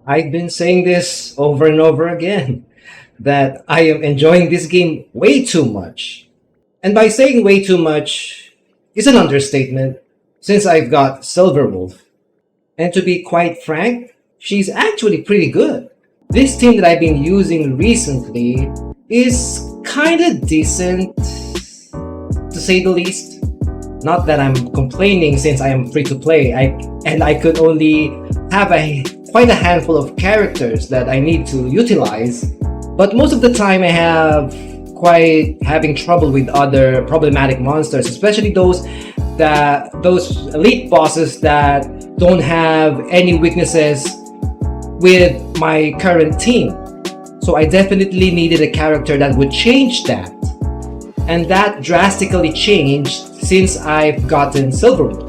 I've been saying this over and over again that I am enjoying this game way too much. And by saying way too much is an understatement since I've got Silverwolf. And to be quite frank, she's actually pretty good. This team that I've been using recently is kinda decent, to say the least. Not that I'm complaining since I am free to play, I could only have quite a handful of characters that I need to utilize. But most of the time I have quite having trouble with other problematic monsters, especially those elite bosses that don't have any weaknesses with my current team. So I definitely needed a character that would change that. And that drastically changed since I've gotten Silverwolf.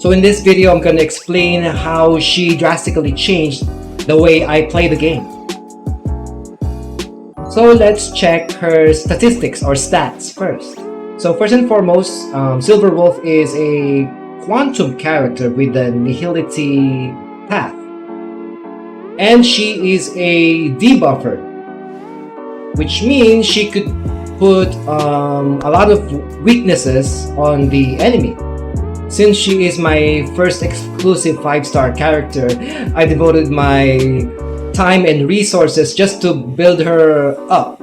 So in this video, I'm gonna explain how she drastically changed the way I play the game. So let's check her statistics or stats first. So first and foremost, Silverwolf is a quantum character with the nihility path. And she is a debuffer, which means she could put a lot of weaknesses on the enemy. Since she is my first exclusive 5-star character, I devoted my time and resources just to build her up.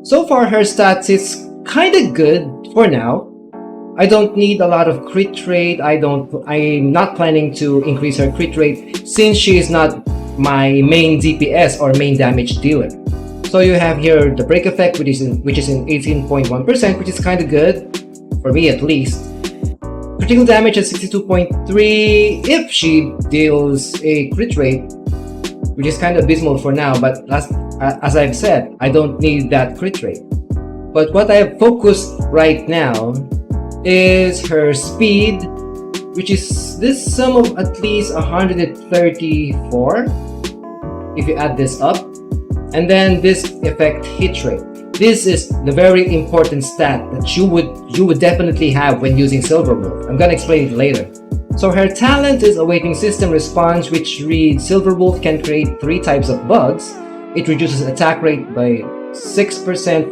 So far her stats is kinda good for now. I don't need a lot of crit rate. I'm not planning to increase her crit rate since she is not my main DPS or main damage dealer. So you have here the break effect, which is in 18.1%, which is kind of good for me at least. Critical damage at 62.3 if she deals a crit rate, which is kind of abysmal for now. But as I've said, I don't need that crit rate. But what I have focused right now is her speed, which is this sum of at least 134 if you add this up. And then this effect hit rate. This is the very important stat that you would definitely have when using Silverwolf. I'm gonna explain it later. So her talent is Awaiting System Response, which reads Silverwolf can create 3 types of bugs. It reduces attack rate by 6%.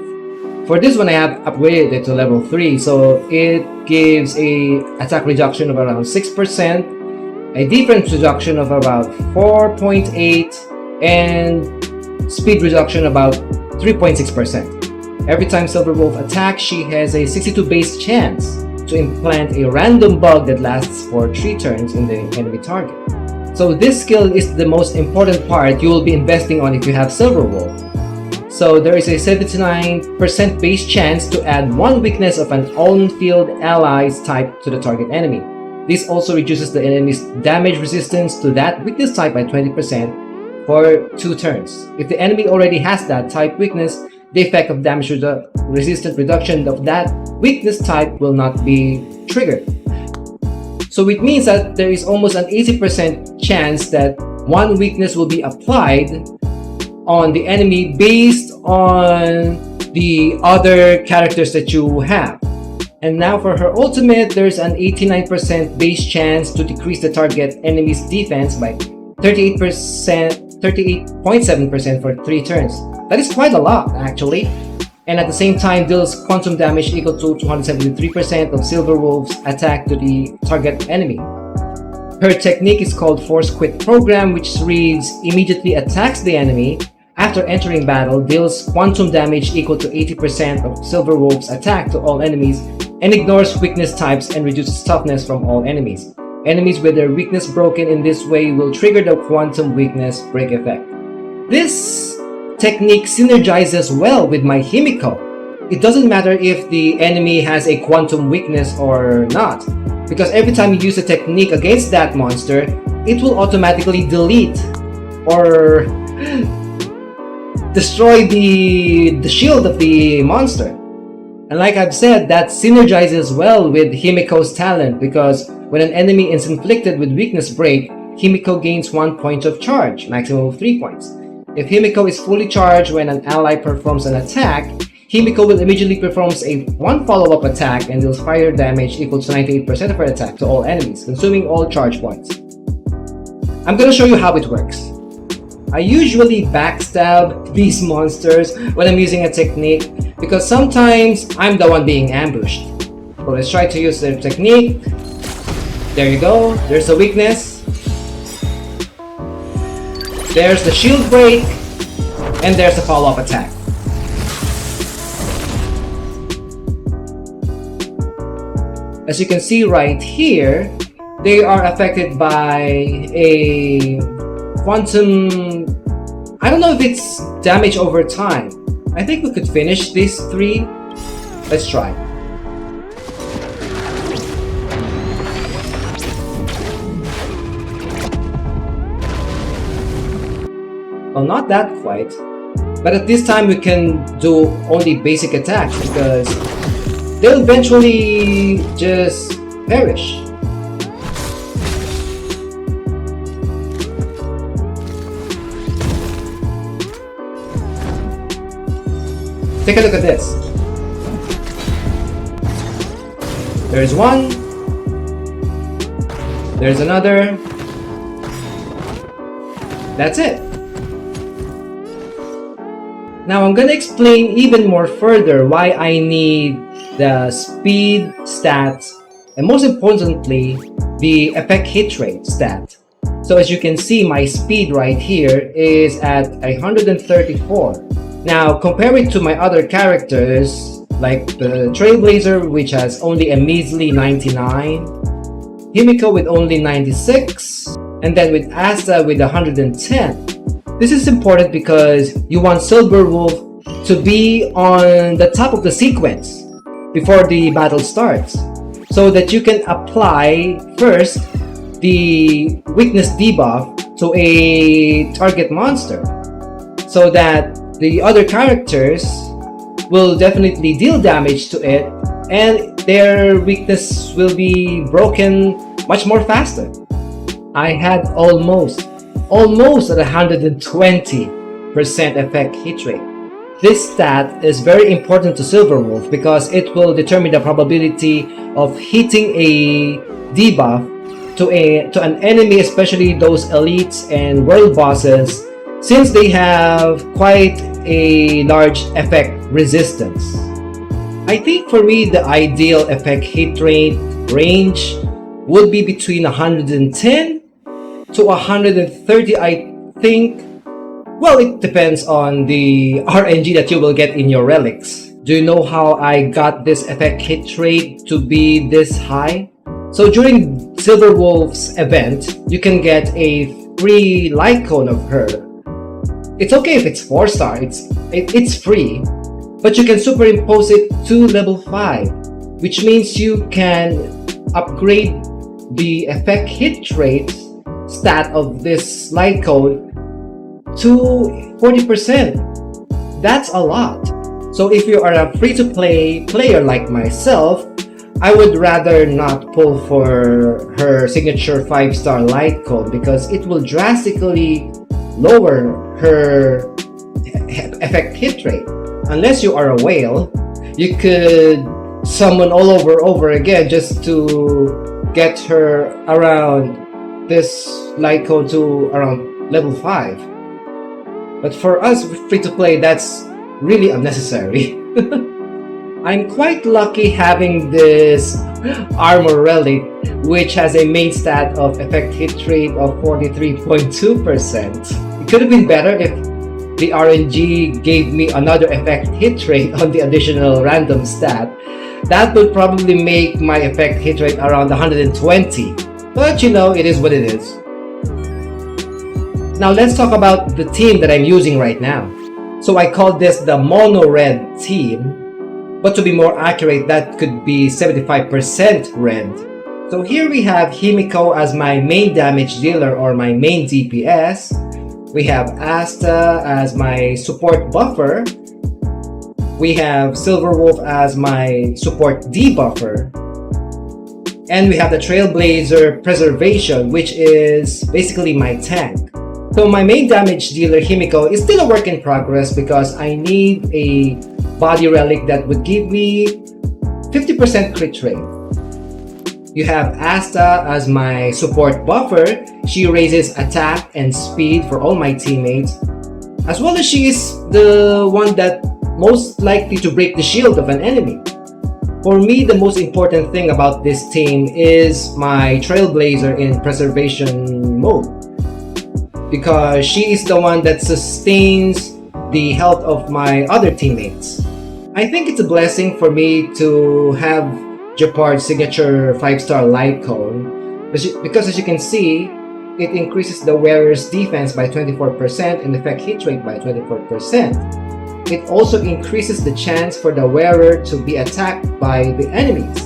For this one I have upgraded it to level 3, so it gives a attack reduction of around 6%, a defense reduction of about 4.8, and speed reduction about 3.6%. Every time Silverwolf attacks, she has a 62 base chance to implant a random bug that lasts for 3 turns in the enemy target. So this skill is the most important part you will be investing on if you have Silverwolf. So there is a 79% base chance to add 1 weakness of an on-field ally's type to the target enemy. This also reduces the enemy's damage resistance to that weakness type by 20%. For 2 turns. If the enemy already has that type weakness, the effect of damage resistant reduction of that weakness type will not be triggered. So it means that there is almost an 80% chance that 1 weakness will be applied on the enemy based on the other characters that you have. And now for her ultimate, there's an 89% base chance to decrease the target enemy's defense by 38.7% for 3 turns. That is quite a lot actually. And at the same time deals quantum damage equal to 273% of Silverwolf's attack to the target enemy. Her technique is called Force Quit Program, which reads immediately attacks the enemy after entering battle, deals quantum damage equal to 80% of Silverwolf's attack to all enemies, and ignores weakness types and reduces toughness from all enemies. Enemies with their weakness broken in this way will trigger the quantum weakness break effect. This technique synergizes well with my Himiko. It doesn't matter if the enemy has a quantum weakness or not, because every time you use the technique against that monster, it will automatically delete or destroy the shield of the monster. And like I've said, that synergizes well with Himiko's talent, because when an enemy is inflicted with weakness break, Himiko gains 1 point of charge, maximum of 3 points. If Himiko is fully charged when an ally performs an attack, Himiko will immediately perform a 1 follow-up attack and deals fire damage equal to 98% of her attack to all enemies, consuming all charge points. I'm gonna show you how it works. I usually backstab these monsters when I'm using a technique because sometimes I'm the one being ambushed. So let's try to use the technique. There you go, there's a weakness. There's the shield break, and there's the follow-up attack. As you can see right here, they are affected by a quantum... I don't know if it's damage over time. I think we could finish these three. Let's try. Well, not that quite. But at this time we can do only basic attacks because they'll eventually just perish. Take a look at this. There's one. There's another. That's it. Now I'm gonna explain even more further why I need the speed stat and most importantly the effect hit rate stat. So as you can see, my speed right here is at 134. Now compare it to my other characters like the Trailblazer, which has only a measly 99, Himiko with only 96, and then with Asta with 110. This is important because you want Silverwolf to be on the top of the sequence before the battle starts, so that you can apply first the weakness debuff to a target monster, so that the other characters will definitely deal damage to it and their weakness will be broken much more faster. I had almost at 120% effect hit rate. This stat is very important to Silverwolf because it will determine the probability of hitting a debuff to an enemy, especially those elites and world bosses, since they have quite a large effect resistance. I think for me the ideal effect hit rate range would be between 110 to 130, I think. Well, it depends on the RNG that you will get in your relics. Do you know how I got this effect hit rate to be this high? So during Silverwolf's event, you can get a free light cone of her. It's okay if it's 4-star, it's free, but you can superimpose it to level 5, which means you can upgrade the effect hit rate stat of this light cone to 40%. That's a lot. So if you are a free-to-play player like myself, I would rather not pull for her signature 5-star light cone because it will drastically lower her effect hit rate. Unless you are a whale, you could summon all over again just to get her around this light cone to around level 5. But for us free to play, that's really unnecessary. I'm quite lucky having this armor relic, which has a main stat of effect hit rate of 43.2%. It could have been better if the RNG gave me another effect hit rate on the additional random stat. That would probably make my effect hit rate around 120. But you know, it is what it is. Now let's talk about the team that I'm using right now. So I call this the mono red team, but to be more accurate, that could be 75% red. So here we have Himiko as my main damage dealer or my main DPS. We have Asta as my support buffer. We have Silverwolf as my support debuffer. And we have the Trailblazer Preservation, which is basically my tank. So my main damage dealer, Himiko, is still a work in progress because I need a body relic that would give me 50% crit rate. You have Asta as my support buffer. She raises attack and speed for all my teammates, as well as she is the one that most likely to break the shield of an enemy. For me, the most important thing about this team is my Trailblazer in preservation mode, because she is the one that sustains the health of my other teammates. I think it's a blessing for me to have Japard's signature 5-star light cone, because as you can see, it increases the wearer's defense by 24% and effect hit rate by 24%. It also increases the chance for the wearer to be attacked by the enemies.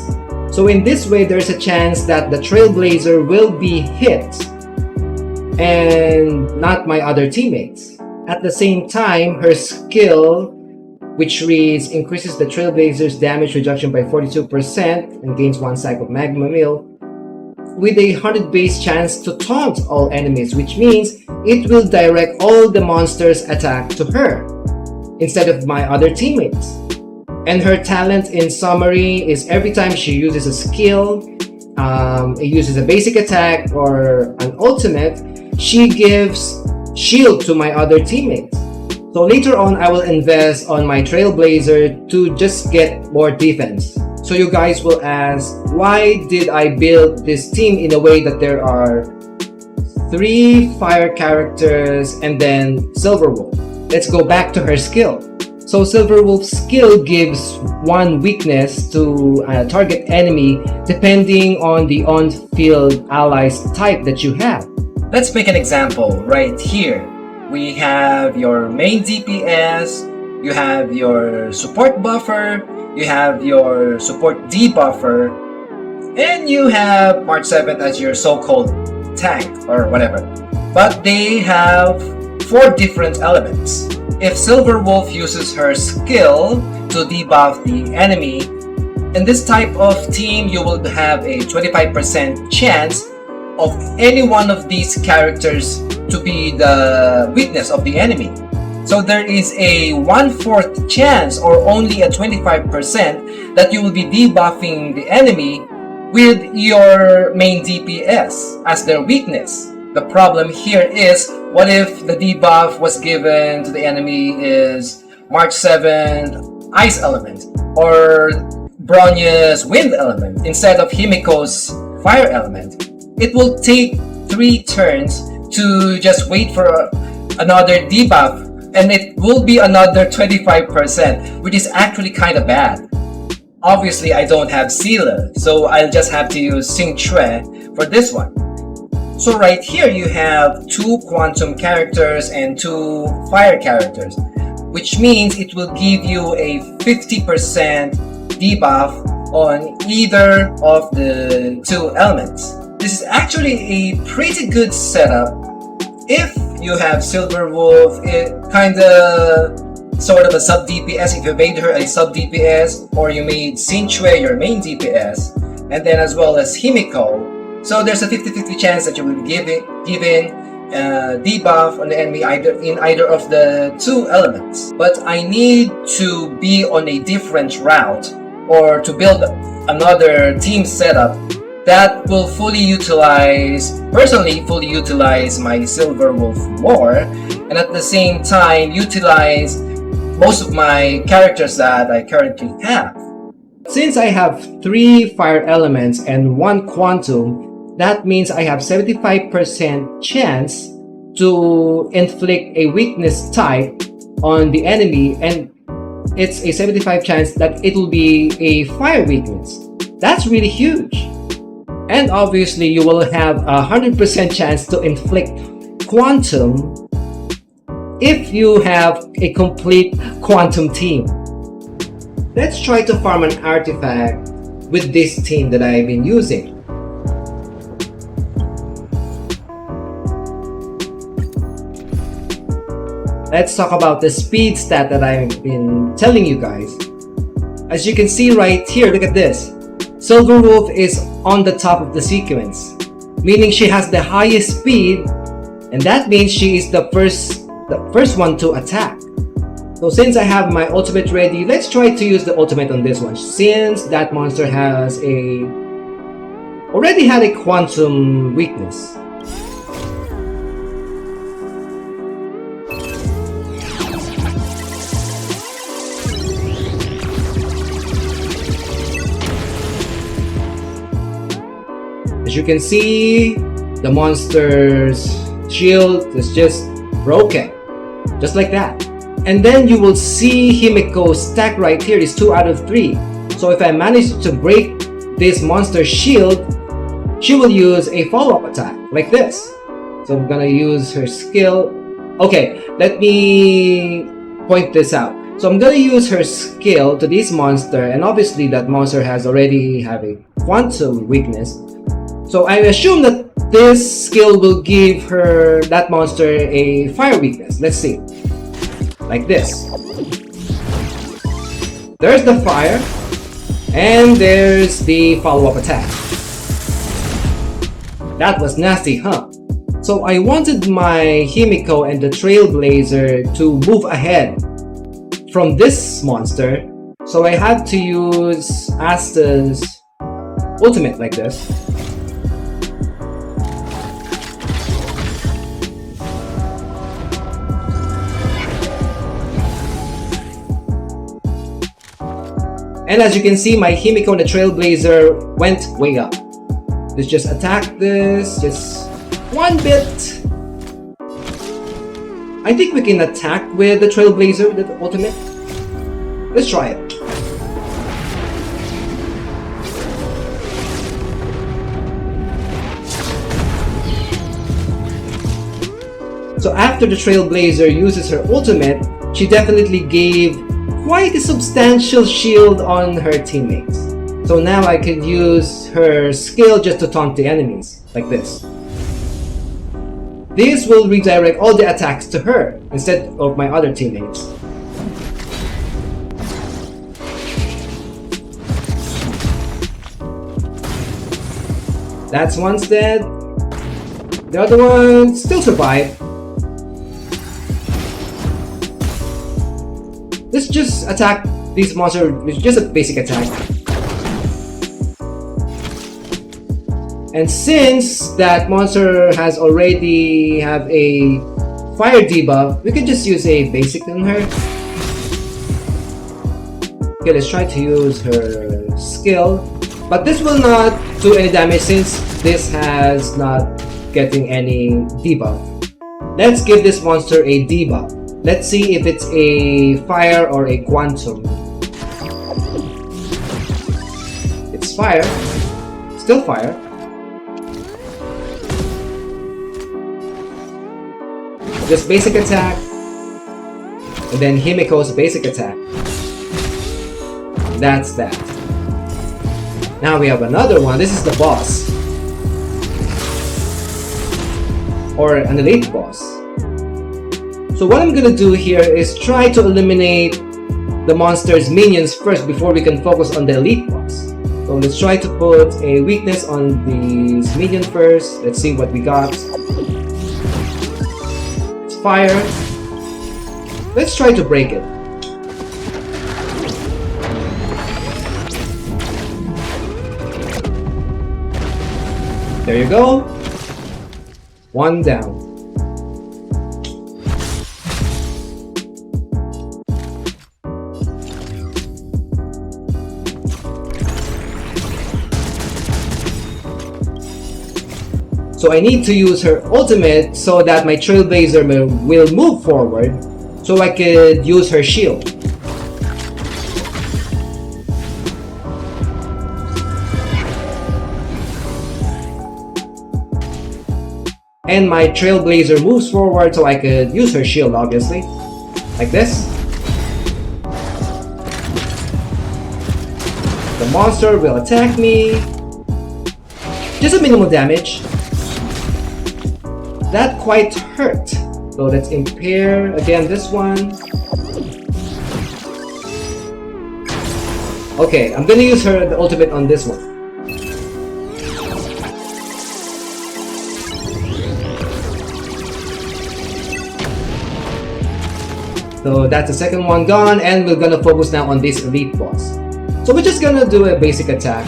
So in this way, there's a chance that the Trailblazer will be hit and not my other teammates. At the same time, her skill, which reads increases the Trailblazer's damage reduction by 42% and gains 1 cycle of Magma Mill, with a 100 base chance to taunt all enemies, which means it will direct all the monsters' attack to her instead of my other teammates. And her talent in summary is every time she uses a skill, it uses a basic attack or an ultimate, she gives shield to my other teammates. So later on, I will invest on my Trailblazer to just get more defense. So you guys will ask, why did I build this team in a way that there are 3 fire characters and then Silverwolf? Let's go back to her skill. So Silverwolf's skill gives 1 weakness to a target enemy depending on the on-field allies type that you have. Let's make an example right here. We have your main DPS, you have your support buffer, you have your support debuffer, and you have March 7th as your so-called tank or whatever. But they have 4 different elements. If Silverwolf uses her skill to debuff the enemy, in this type of team you will have a 25% chance of any one of these characters to be the weakness of the enemy. So there is a 1/4 chance or only a 25% that you will be debuffing the enemy with your main DPS as their weakness. The problem here is, what if the debuff was given to the enemy is March 7th Ice Element or Bronya's Wind Element instead of Himiko's Fire Element? It will take 3 turns to just wait for another debuff, and it will be another 25%, which is actually kind of bad. Obviously, I don't have Sealer, so I'll just have to use Xing Chue for this one. So right here, you have 2 Quantum characters and 2 Fire characters, which means it will give you a 50% debuff on either of the 2 elements. This is actually a pretty good setup. If you have Silverwolf, it kinda sort of a sub DPS, if you made her a sub DPS, or you made Xing Chue your main DPS, and then as well as Himiko. So there's a 50-50 chance that you will be given debuff on the enemy in either of the 2 elements. But I need to be on a different route or to build another team setup that will personally fully utilize my Silverwolf more, and at the same time utilize most of my characters that I currently have. Since I have 3 fire elements and 1 quantum, that means I have 75% chance to inflict a weakness type on the enemy, and it's a 75% chance that it will be a fire weakness. That's really huge. And obviously you will have a 100% chance to inflict quantum if you have a complete quantum team. Let's try to farm an artifact with this team that I've been using. Let's talk about the speed stat that I've been telling you guys. As you can see right here, look at this. Silverwolf is on the top of the sequence, meaning she has the highest speed, and that means she is the first one to attack. So since I have my ultimate ready, let's try to use the ultimate on this one. Since that monster has a already had a quantum weakness. As you can see, the monster's shield is just broken. Just like that. And then you will see Himiko's stack right here is 2 out of 3. So if I manage to break this monster's shield, she will use a follow-up attack like this. So I'm gonna use her skill. Okay, let me point this out. So I'm gonna use her skill to this monster, and obviously that monster has already have a quantum weakness. So I assume that this skill will give her, that monster, a fire weakness. Let's see. Like this. There's the fire, and there's the follow-up attack. That was nasty, huh? So I wanted my Himiko and the Trailblazer to move ahead from this monster, so I had to use Asta's ultimate like this. And as you can see, my Himiko and the Trailblazer went way up. Let's just attack this, just one bit. I think we can attack with the Trailblazer, the ultimate. Let's try it. So after the Trailblazer uses her ultimate, she definitely gave quite a substantial shield on her teammates. So now I can use her skill just to taunt the enemies, like this. This will redirect all the attacks to her instead of my other teammates. That's one's dead. The other one still survived. Let's just attack these monsters with just a basic attack. And since that monster has already have a fire debuff, we can just use a basic on her. Okay, let's try to use her skill. But this will not do any damage since this has not getting any debuff. Let's give this monster a debuff. Let's see if it's a fire or a quantum. It's fire. Still fire. Just basic attack. And then Himiko's basic attack. That's that. Now we have another one. This is the boss. Or an elite boss. So what I'm gonna do here is try to eliminate the monster's minions first before we can focus on the elite boss. So let's try to put a weakness on this minion first. Let's see what we got. It's fire. Let's try to break it. There you go. One down. So I need to use her ultimate so that my Trailblazer will move forward so I could use her shield. And my Trailblazer moves forward so I could use her shield, obviously. Like this. The monster will attack me. Just a minimal damage. That quite hurt. So let's impair again this one. Okay, I'm gonna use the ultimate on this one. So that's the second one gone, and we're gonna focus now on this elite boss. So we're just gonna do a basic attack.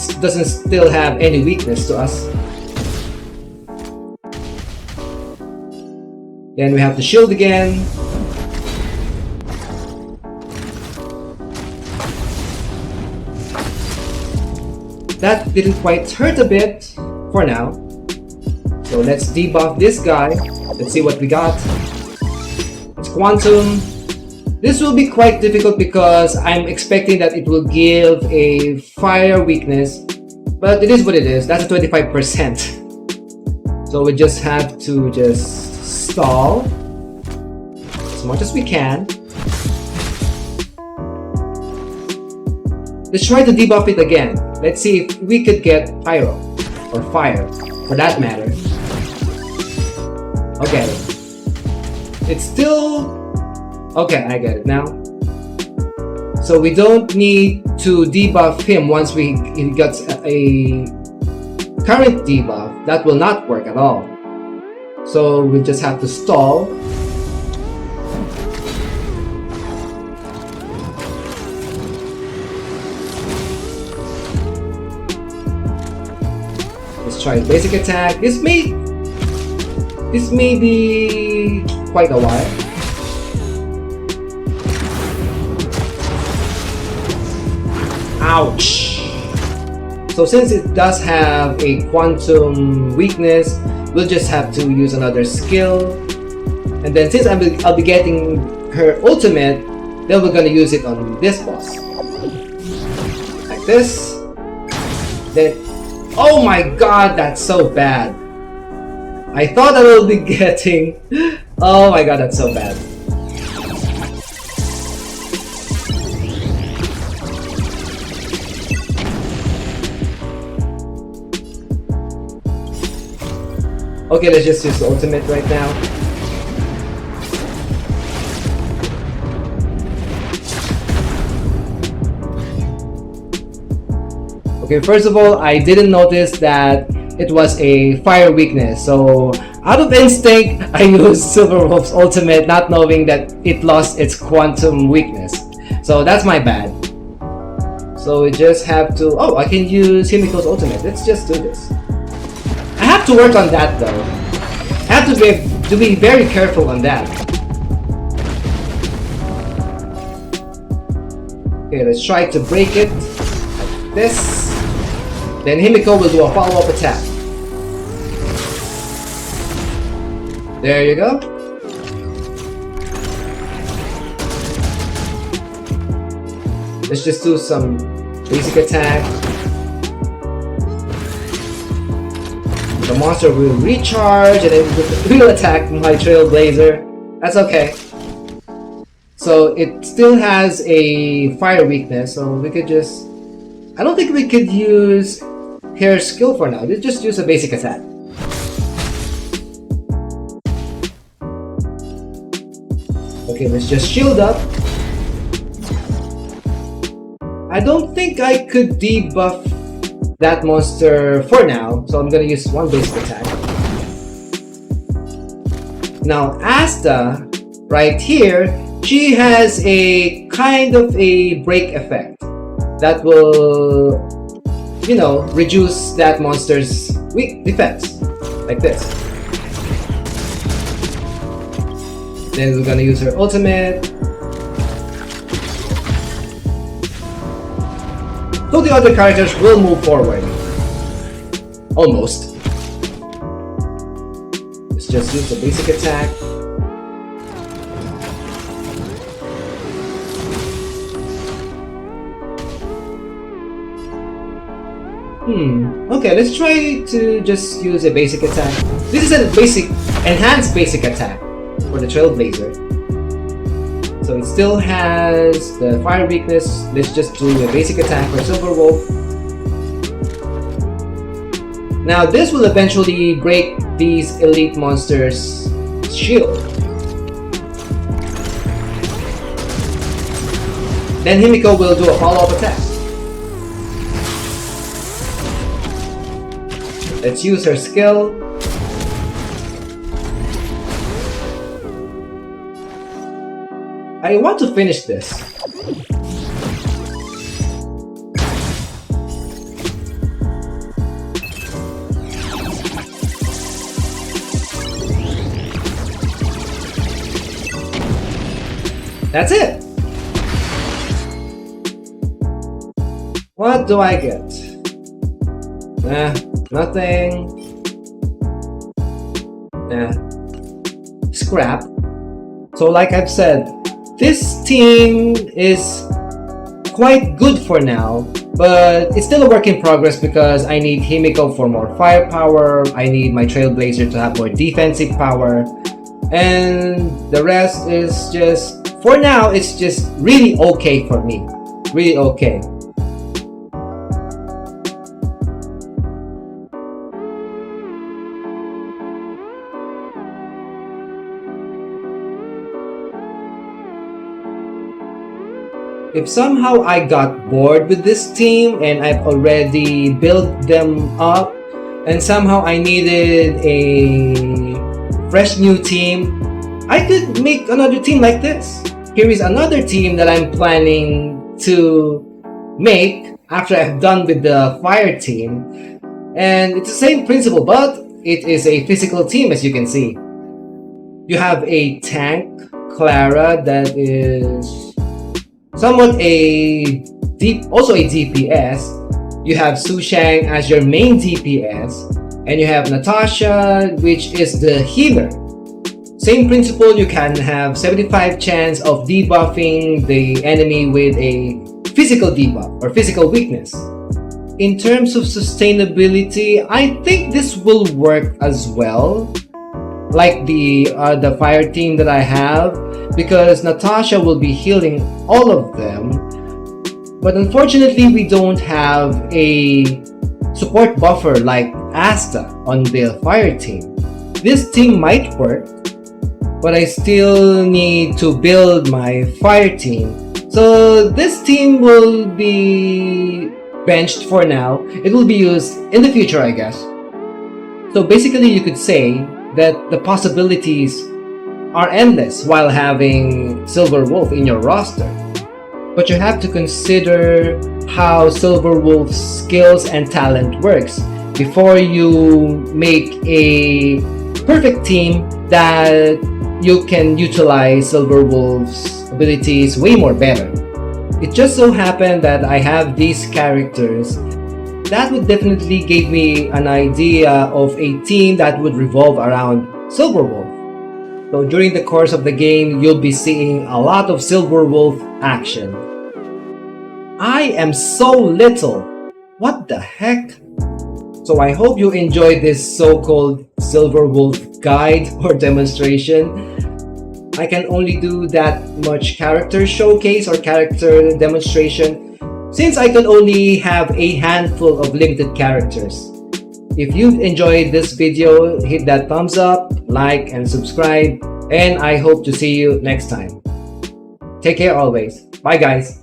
doesn't still have any weakness to us. Then we have the shield again. That didn't quite hurt a bit for now. So let's debuff this guy. Let's see what we got. It's Quantum. This will be quite difficult because I'm expecting that it will give a fire weakness. But it is what it is. That's a 25%. So we just have to just stall as much as we can. Let's try to debuff it again. Let's see if we could get Pyro, or Fire, for that matter. Okay. It's still... Okay, I get it now. So we don't need to debuff him once he gets a current debuff. That will not work at all. So we just have to stall. Try basic attack. This may be quite a while. Ouch! So since it does have a quantum weakness, we'll just have to use another skill. And then since I'll be getting her ultimate, then we're gonna use it on this boss. Like this. Then oh my god, that's so bad. I thought I will be getting... Oh my god, that's so bad. Okay, let's just use the ultimate right now. Okay, first of all, I didn't notice that it was a fire weakness. So, out of instinct, I used Silverwolf's ultimate, not knowing that it lost its quantum weakness. So, that's my bad. So, we just have to... Oh, I can use Himiko's ultimate. Let's just do this. I have to work on that, though. I have to be very careful on that. Okay, let's try to break it. Like this. Then Himiko will do a follow-up attack. There you go. Let's just do some basic attack. The monster will recharge and then we'll attack my Trailblazer. That's okay. So it still has a fire weakness, so we could just... I don't think we could use her skill for now. Let's just use a basic attack. Okay, let's just shield up. I don't think I could debuff that monster for now, so I'm gonna use one basic attack. Now Asta, right here, she has a kind of a break effect that will, you know, reduce that monster's weak defense, like this. Then we're gonna use her ultimate. So the other characters will move forward. Almost. Let's just use the basic attack. Okay, let's try to just use a basic attack. This is a basic, enhanced basic attack for the Trailblazer. So it still has the fire weakness. Let's just do a basic attack for Silverwolf. Now this will eventually break these elite monsters' shield. Then Himiko will do a follow-up attack. Let's use her skill. I want to finish this. That's it. What do I get? Nothing. Scrap. So like I've said, this team is quite good for now, but it's still a work in progress because I need Himiko for more firepower, I need my Trailblazer to have more defensive power, and the rest is just, for now, it's just really okay for me. Really okay. If somehow I got bored with this team and I've already built them up and somehow I needed a fresh new team, I could make another team like this. Here is another team that I'm planning to make after I've done with the fire team. And it's the same principle, but it is a physical team, as you can see. You have a tank, Clara, that is somewhat also a DPS. You have Sushang as your main DPS, and you have Natasha, which is the healer. Same principle, you can have 75 chance of debuffing the enemy with a physical debuff or physical weakness. In terms of sustainability, I think this will work as well, like the fire team that I have, because Natasha will be healing all of them. But unfortunately, we don't have a support buffer like Asta on the fire team. This team might work, but I still need to build my fire team. So this team will be benched for now. It will be used in the future, I guess. So basically, you could say that the possibilities are endless while having Silver Wolf in your roster. But you have to consider how Silver Wolf's skills and talent works before you make a perfect team that you can utilize Silver Wolf's abilities way more better. It just so happened that I have these characters that would definitely give me an idea of a team that would revolve around Silver Wolf. So during the course of the game, you'll be seeing a lot of Silver Wolf action. I am so little. What the heck? So I hope you enjoyed this so-called Silver Wolf guide or demonstration. I can only do that much character showcase or character demonstration since I can only have a handful of limited characters. If you've enjoyed this video, hit that thumbs up, like, and subscribe, and I hope to see you next time. Take care always. Bye guys.